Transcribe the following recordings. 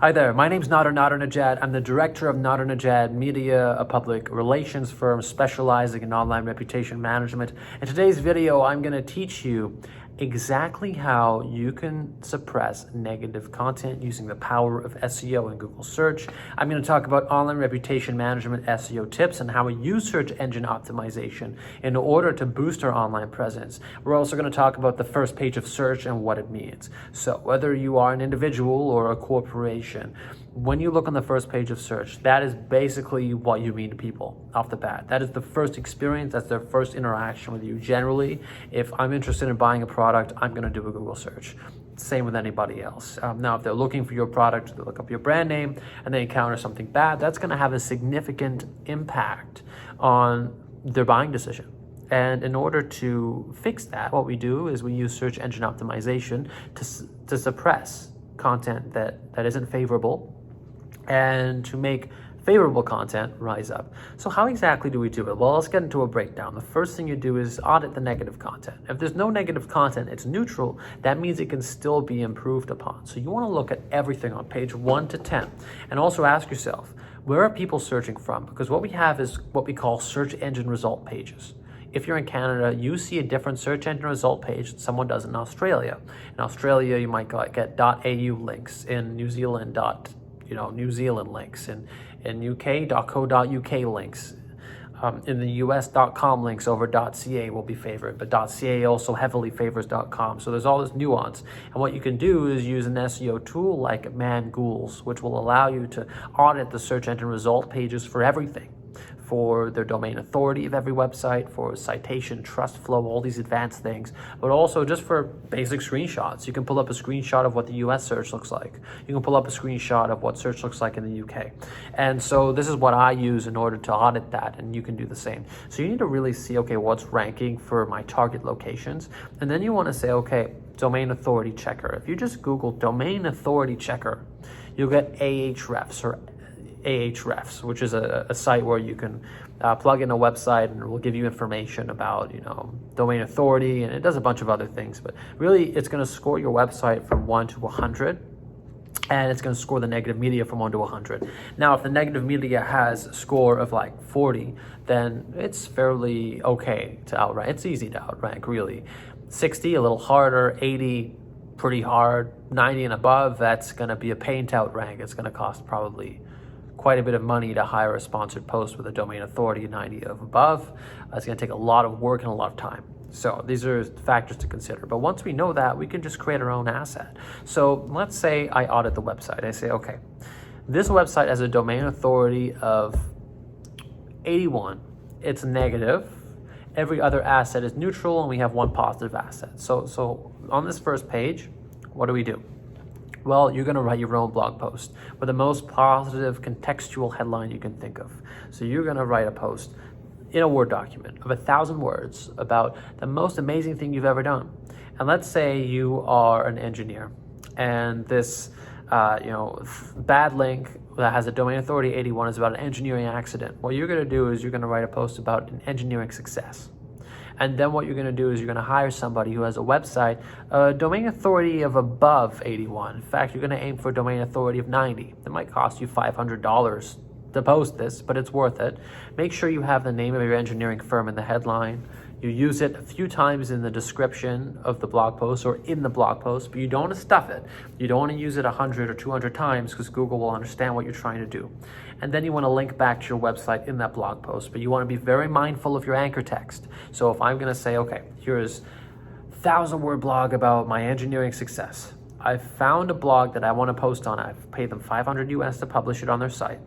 Hi there, my name's Nadernejad. I'm the director of Nadernejad Media, a public relations firm specializing in online reputation management. In today's video, I'm going to teach you exactly how you can suppress negative content using the power of SEO and Google search. I'm going to talk about online reputation management SEO tips and how we use search engine optimization in order to boost our online presence. We're also going to talk about the first page of search and what it means. So whether you are an individual or a corporation, when you look on the first page of search, that is basically what you mean to people off the bat. That is the first experience, that's their first interaction with you. Generally, if I'm interested in buying a product, I'm going to do a Google search. Same with anybody else. Now, if they're looking for your product, they look up your brand name and they encounter something bad, that's going to have a significant impact on their buying decision. And in order to fix that, what we do is we use search engine optimization to suppress content that isn't favorable and to make favorable content rise up. So how exactly do we do it? Well, let's get into a breakdown. The first thing you do is audit the negative content. If there's no negative content, it's neutral. That means it can still be improved upon. So you want to look at everything on page 1 to 10 and also ask yourself, where are people searching from? Because what we have is what we call search engine result pages. If you're in Canada, you see a different search engine result page than someone does in Australia. In Australia, you might get .au links. In New Zealand, New Zealand links. In UK, .co.uk links. In the US, .com links over .ca will be favored, but .ca also heavily favors .com. So there's all this nuance. And what you can do is use an SEO tool like Mangools, which will allow you to audit the search engine result pages for everything. For their domain authority of every website, for citation, trust flow, all these advanced things, but also just for basic screenshots. You can pull up a screenshot of what the US search looks like. You can pull up a screenshot of what search looks like in the UK. And so this is what I use in order to audit that, and you can do the same. So you need to really see, okay, what's ranking for my target locations? And then you want to say, okay, domain authority checker. If you just Google domain authority checker, you'll get Ahrefs or Ahrefs, which is a site where you can plug in a website and it will give you information about, domain authority, and it does a bunch of other things. But really, it's going to score your website from 1 to 100, and it's going to score the negative media from 1 to 100. Now, if the negative media has a score of like 40, then it's fairly okay to outrank. It's easy to outrank, really. 60, a little harder. 80, pretty hard. 90 and above, that's going to be a pain to outrank. It's going to cost probably quite a bit of money to hire a sponsored post with a domain authority 90 of above. It's going to take a lot of work and a lot of time. So these are factors to consider. But once we know that, we can just create our own asset. So let's say I audit the website. I say, okay, this website has a domain authority of 81. It's negative. Every other asset is neutral, and we have one positive asset. So on this first page, what do? Well, you're going to write your own blog post with the most positive contextual headline you can think of. So you're going to write a post in a Word document of 1,000 words about the most amazing thing you've ever done. And let's say you are an engineer, and this bad link that has a domain authority 81 is about an engineering accident. What you're going to do is you're going to write a post about an engineering success. And then what you're going to do is you're going to hire somebody who has a website, domain authority of above 81. In fact, you're going to aim for a domain authority of 90. It might cost you $500 to post this, but it's worth it. Make sure you have the name of your engineering firm in the headline. You use it a few times in the description of the blog post or in the blog post, but you don't want to stuff it. You don't want to use it 100 or 200 times because Google will understand what you're trying to do. And then you want to link back to your website in that blog post, but you want to be very mindful of your anchor text. So if I'm going to say, okay, here's 1,000-word blog about my engineering success. I've found a blog that I want to post on. I've paid them $500 US to publish it on their site.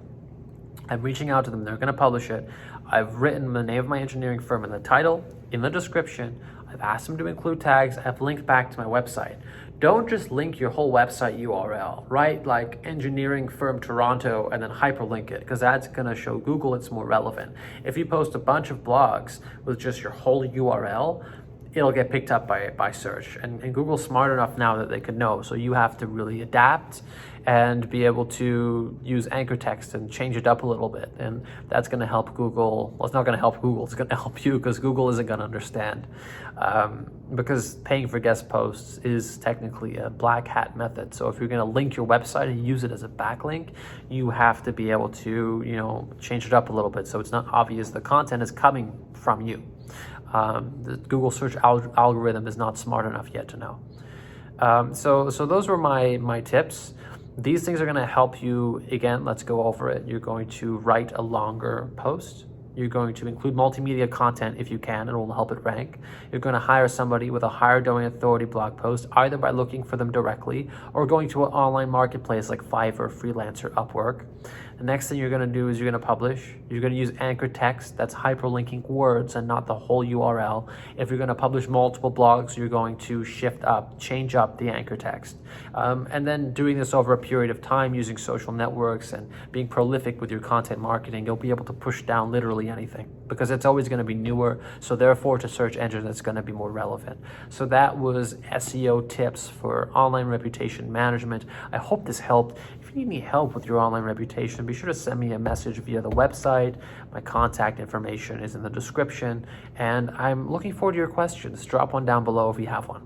I'm reaching out to them. They're going to publish it. I've written the name of my engineering firm in the title, in the description. I've asked them to include tags. I've linked back to my website. Don't just link your whole website URL, right? Like engineering firm Toronto and then hyperlink it, because that's going to show Google it's more relevant. If you post a bunch of blogs with just your whole URL, it'll get picked up by search. And Google's smart enough now that they can know. So you have to really adapt and be able to use anchor text and change it up a little bit. And that's going to help Google. Well, it's not going to help Google, it's going to help you, because Google isn't going to understand. Because paying for guest posts is technically a black hat method. So if you're going to link your website and use it as a backlink, you have to be able to, change it up a little bit so it's not obvious the content is coming from you. The Google search algorithm is not smart enough yet to know. So those were my tips. These things are going to help you. Again, let's go over it. You're going to write a longer post. You're going to include multimedia content if you can. It will help it rank. You're going to hire somebody with a higher domain authority blog post, either by looking for them directly or going to an online marketplace like Fiverr, Freelancer, Upwork. The next thing you're going to do is you're going to publish. You're going to use anchor text that's hyperlinking words and not the whole URL. If you're going to publish multiple blogs, you're going to change up the anchor text. And then doing this over a period of time using social networks and being prolific with your content marketing, you'll be able to push down literally anything, because it's always going to be newer. So therefore, to search engines, it's going to be more relevant. So that was SEO tips for online reputation management. I hope this helped. If you need any help with your online reputation, be sure to send me a message via the website. My contact information is in the description, and I'm looking forward to your questions. Drop one down below if you have one.